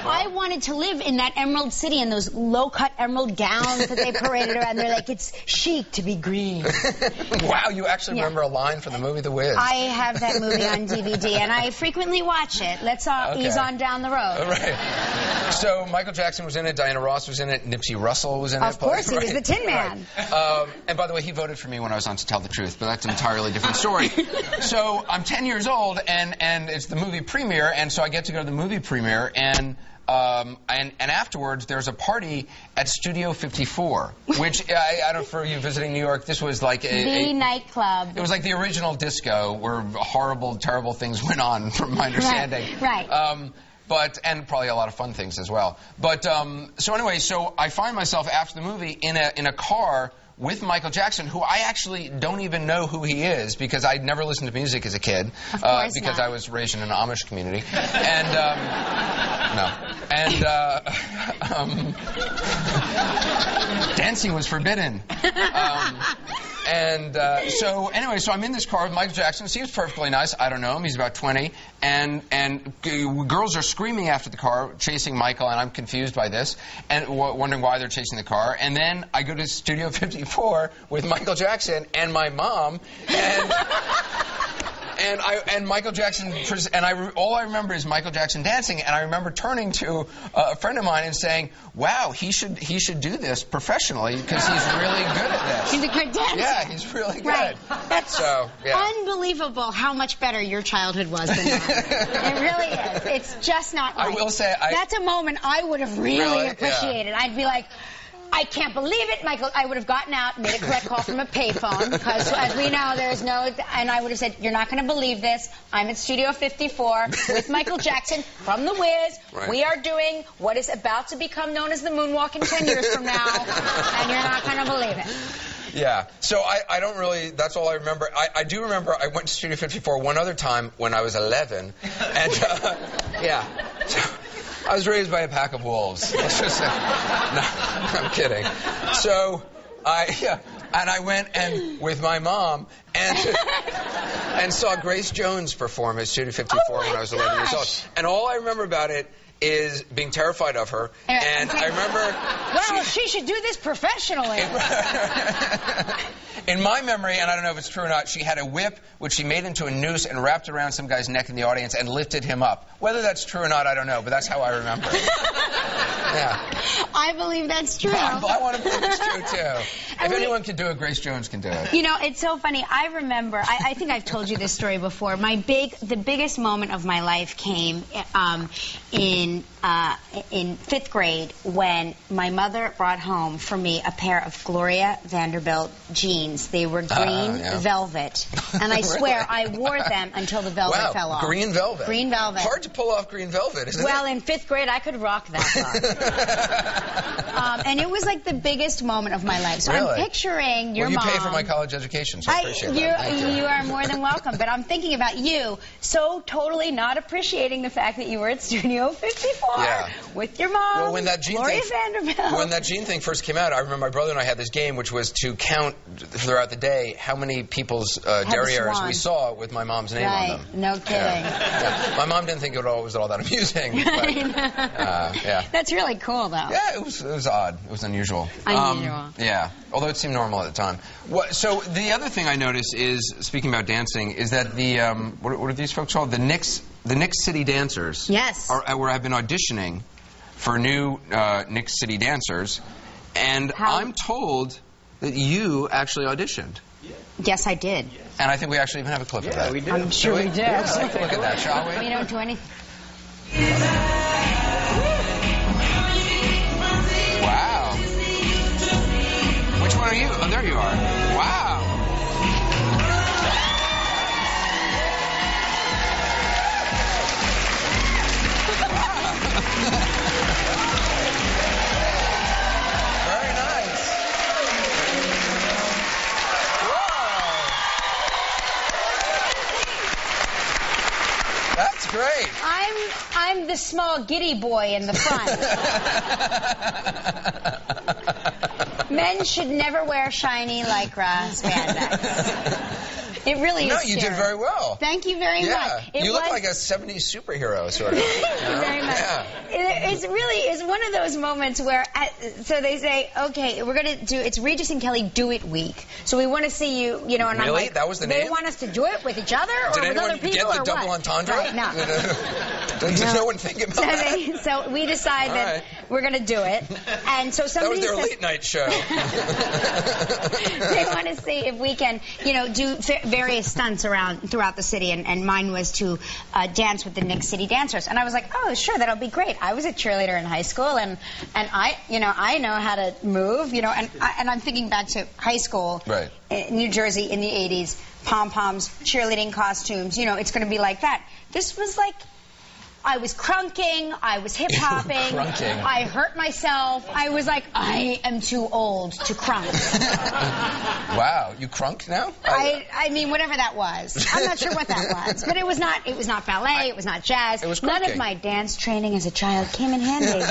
I wanted to live in that Emerald City in those low-cut emerald gowns that they paraded around. They're like, it's chic to be green. Wow, you actually remember a line from the movie The Wiz. I have that movie on DVD, and I frequently watch it. Let's ease on down the road. Right. So Michael Jackson was in it, Diana Ross was in it, Nipsey Russell was in it. Of course, he was the Tin Man. Right. And by the way, he voted for me when I was on To Tell the Truth, but that's an entirely different story. So I'm 10 years old, and it's the movie premiere, and so I get to go to the movie premiere, and afterwards, there's a party at Studio 54, which, I don't know, for you visiting New York, this was like the nightclub. It was like the original disco, where horrible, terrible things went on, from my understanding. Right. And probably a lot of fun things as well. But, so anyway, so I find myself after the movie in a car with Michael Jackson, who I actually don't even know who he is, because I'd never listened to music as a kid. Of course because not. I was raised in an Amish community. And, no. And, dancing was forbidden. So anyway, so I'm in this car with Michael Jackson. Seems perfectly nice. I don't know him. He's about 20. And girls are screaming after the car, chasing Michael, and I'm confused by this, and wondering why they're chasing the car. And then I go to Studio 54 with Michael Jackson and my mom, and Michael Jackson, and all I remember is Michael Jackson dancing, and I remember turning to a friend of mine and saying, "Wow, he should do this professionally, because he's really good at this." He's a good dancer. Yeah, he's really good. Right. That's yeah. Unbelievable how much better your childhood was than mine. It really is. It's just not right. I will say, that's a moment I would have really appreciated. Yeah. I'd be like, I can't believe it, Michael. I would have gotten out, made a collect call from a payphone, because as we know, there's no, and I would have said, you're not going to believe this. I'm at Studio 54 with Michael Jackson from The Wiz. Right. We are doing what is about to become known as the moonwalk in 10 years from now, and you're not going to believe it. Yeah, so I don't really, that's all I remember. I do remember I went to Studio 54 one other time when I was 11, and yeah. So, I was raised by a pack of wolves. Let's just say. No, I'm kidding. So I went with my mom and saw Grace Jones perform at Studio 54 when I was 11 years old. And all I remember about it is being terrified of her. And I remember... Well, she should do this professionally. In my memory, and I don't know if it's true or not, she had a whip which she made into a noose and wrapped around some guy's neck in the audience and lifted him up. Whether that's true or not, I don't know, but that's how I remember it. Yeah. I believe that's true. I want to believe it's true, too. If anyone can do it, Grace Jones can do it. You know, it's so funny. I remember, I think I've told you this story before. The biggest moment of my life came in 5th grade when my mother brought home for me a pair of Gloria Vanderbilt jeans. They were green velvet. And I swear I wore them until the velvet fell off. Green velvet. Green velvet. Hard to pull off green velvet, isn't it? Well, in 5th grade, I could rock that look. And it was like the biggest moment of my life. So I'm picturing your mom. Well, you pay for my college education, so I appreciate that. You are more than welcome. But I'm thinking about you so totally not appreciating the fact that you were at Studio 54 with your mom, well, when that jean Gloria Vanderbilt. When that jean thing first came out, I remember my brother and I had this game, which was to count throughout the day how many people's derrieres we saw with my mom's name on them. No kidding. Yeah. My mom didn't think it was all that amusing. But, yeah. That's really cool, though. Yeah, it was odd. It was unusual. Yeah, although it seemed normal at the time. So the other thing I noticed is, speaking about dancing, is that the what are these folks called? The Knicks City Dancers. Yes. Where I've been auditioning for new Knicks City Dancers, and I'm told that you actually auditioned. Yes, I did. And I think we actually even have a clip of that. We did. I'm sure we did. Let's take a look at that, shall we? We don't do anything. Wow. Which one are you? Oh, there you are. Wow. Very nice. Whoa. That's great. I'm the small giddy boy in the front. Men should never wear shiny lycra spandex. It really is. No, you did very well. Thank you very much. You look like a 70s superhero, sort of. Thank you very much. Yeah. It's one of those moments where, so they say, okay, we're going to do, it's Regis and Kelly Do It Week. So we want to see you, and I'm really? like, That was the name? They want us to do it with each other or Did with other people anyone get the or double what? entendre? Right, no. Did no one think about that? So we decide that we're going to do it. And so somebody That was their says, late night show. they want to see if we can, do various stunts throughout the city, and mine was to dance with the Knicks City Dancers. And I was like, oh, sure, that'll be great. I was a cheerleader in high school, and I know how to move, and I'm thinking back to high school in New Jersey in the 80s, pom-poms, cheerleading costumes, it's going to be like that. This was like, I was crunking, I was hip-hopping, I hurt myself, I was like, I am too old to crunk. Wow, you crunk now? I mean, whatever that was. I'm not sure what that was. But it was not ballet, it was not jazz. It was None crunking. of my dance training as a child came in handy.